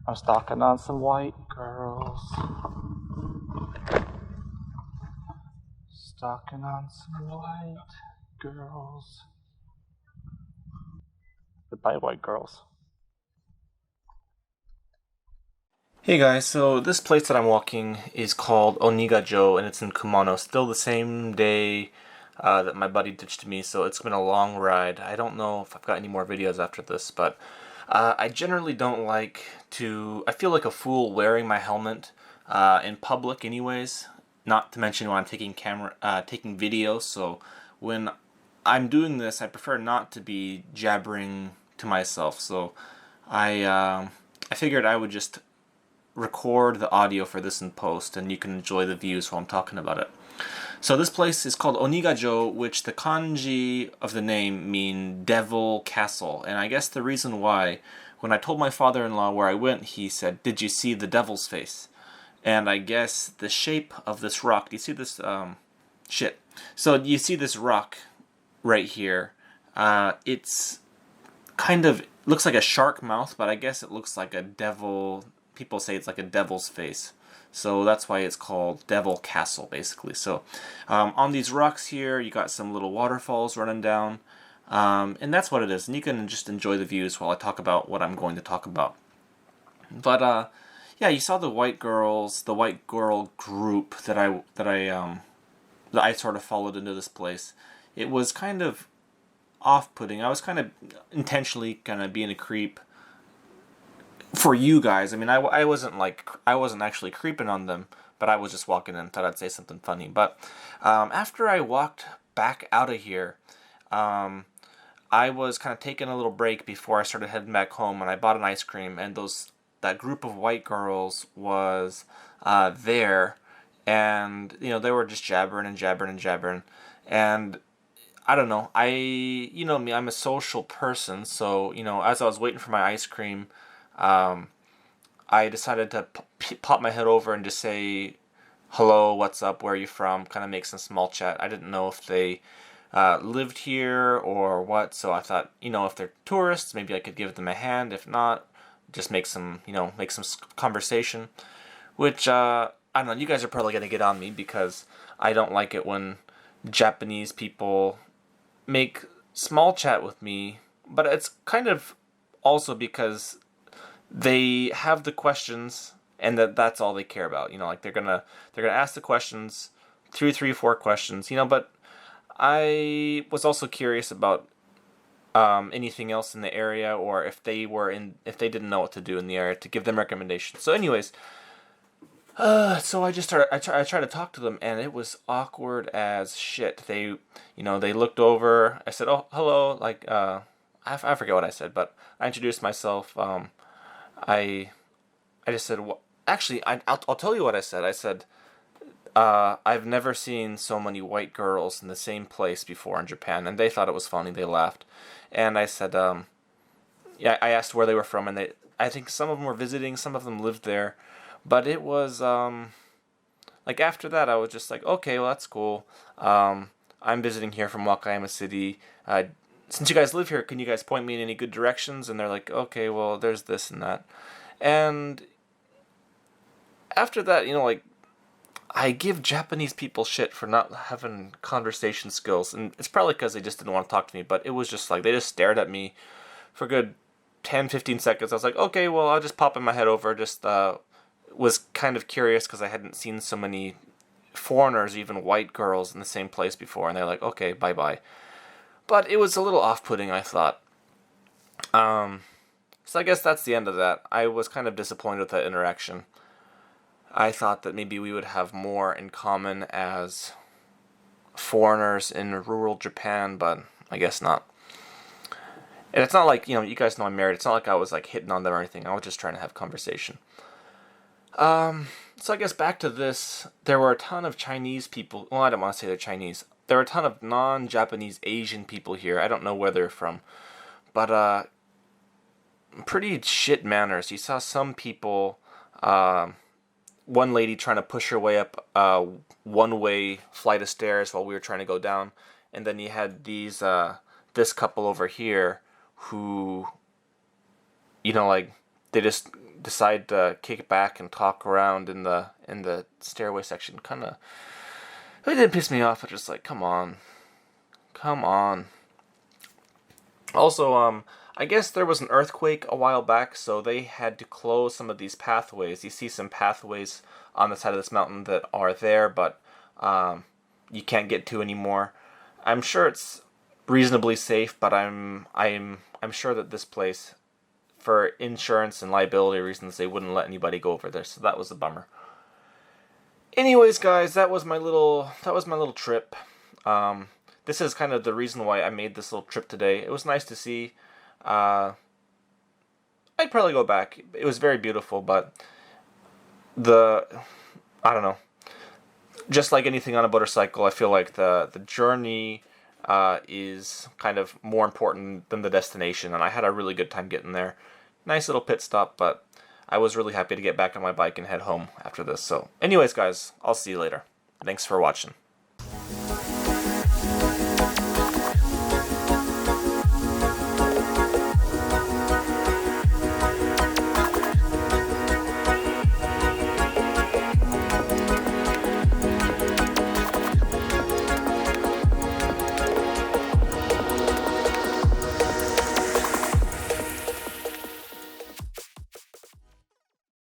I'm stalking on some white girls. Stalking on some white girls. Goodbye, white girls. Hey guys, so this place that I'm walking is called Onigajo, and it's in Kumano. Still the same day that my buddy ditched me, so it's been a long ride. I don't know if I've got any more videos after this, but I generally don't like to... I feel like a fool wearing my helmet in public anyways, not to mention when I'm taking video, so when I'm doing this, I prefer not to be jabbering to myself, so I figured I would just record the audio for this in post, and you can enjoy the views while I'm talking about it. So this place is called Onigajo, which the kanji of the name mean devil castle, and I guess the reason why, when I told my father-in-law where I went, he said, "Did you see the devil's face?" And I guess the shape of this rock, do you see this, so you see this rock right here, it's kind of, looks like a shark mouth, but I guess it looks like a devil. People say it's like a devil's face, so that's why it's called Devil Castle, basically. So on these rocks here, you got some little waterfalls running down, and that's what it is. And you can just enjoy the views while I talk about what I'm going to talk about. But yeah, you saw the white girls, the white girl group that I sort of followed into this place. It was kind of off-putting. I was kind of intentionally kind of being a creep for you guys. I mean, I wasn't actually creeping on them, but I was just walking in and thought I'd say something funny. But after I walked back out of here, I was kind of taking a little break before I started heading back home, and I bought an ice cream, and that group of white girls was there, and they were just jabbering and jabbering and jabbering, and I don't know, you know me, I'm a social person, so as I was waiting for my ice cream, I decided to pop my head over and just say, "Hello, what's up, where are you from?" Kind of make some small chat. I didn't know if they lived here or what, so I thought, if they're tourists, maybe I could give them a hand. If not, just make some conversation. Which, I don't know, you guys are probably going to get on me because I don't like it when Japanese people make small chat with me, but it's kind of also because they have the questions, and that's all they care about. Like they're gonna ask the questions, 2, 3, 4 questions. But I was also curious about anything else in the area, or if they didn't know what to do in the area, to give them recommendations. So, anyways, so I just started. I tried to talk to them, and it was awkward as shit. They looked over. I said, "Oh, hello." Like, I forget what I said, but I introduced myself. I just said, well, actually, I'll tell you what I said. I said, I've never seen so many white girls in the same place before in Japan, and they thought it was funny. They laughed, and I said, yeah, I asked where they were from, and I think some of them were visiting, some of them lived there, but it was, like after that, I was just like, okay, well that's cool. I'm visiting here from Wakayama City. Since you guys live here, can you guys point me in any good directions? And they're like, okay, well, there's this and that. And after that, I give Japanese people shit for not having conversation skills. And it's probably because they just didn't want to talk to me. But it was just like, they just stared at me for a good 10, 15 seconds. I was like, okay, well, I'll just pop in my head over. Just was kind of curious because I hadn't seen so many foreigners, even white girls, in the same place before. And they're like, okay, bye-bye. But it was a little off-putting, I thought. So I guess that's the end of that. I was kind of disappointed with that interaction. I thought that maybe we would have more in common as foreigners in rural Japan, but I guess not. And it's not like, you guys know I'm married. It's not like I was like hitting on them or anything. I was just trying to have conversation. So I guess back to this. There were a ton of Chinese people. Well, I don't want to say they're Chinese. There were a ton of non-Japanese Asian people here. I don't know where they're from. But, pretty shit manners. You saw some people, one lady trying to push her way up a one-way flight of stairs while we were trying to go down. And then you had this couple over here who, they just decide to kick back and talk around in the stairway section. Kind of, it didn't piss me off. I just like, come on. Also, I guess there was an earthquake a while back, so they had to close some of these pathways. You see some pathways on the side of this mountain that are there, but you can't get to anymore. I'm sure it's reasonably safe, but I'm sure that this place, for insurance and liability reasons, they wouldn't let anybody go over there. So that was a bummer. Anyways, guys, that was my little trip. This is kind of the reason why I made this little trip today. It was nice to see. I'd probably go back. It was very beautiful, but I don't know. Just like anything on a motorcycle, I feel like the journey is kind of more important than the destination, and I had a really good time getting there. Nice little pit stop, but I was really happy to get back on my bike and head home after this. So anyways, guys, I'll see you later. Thanks for watching.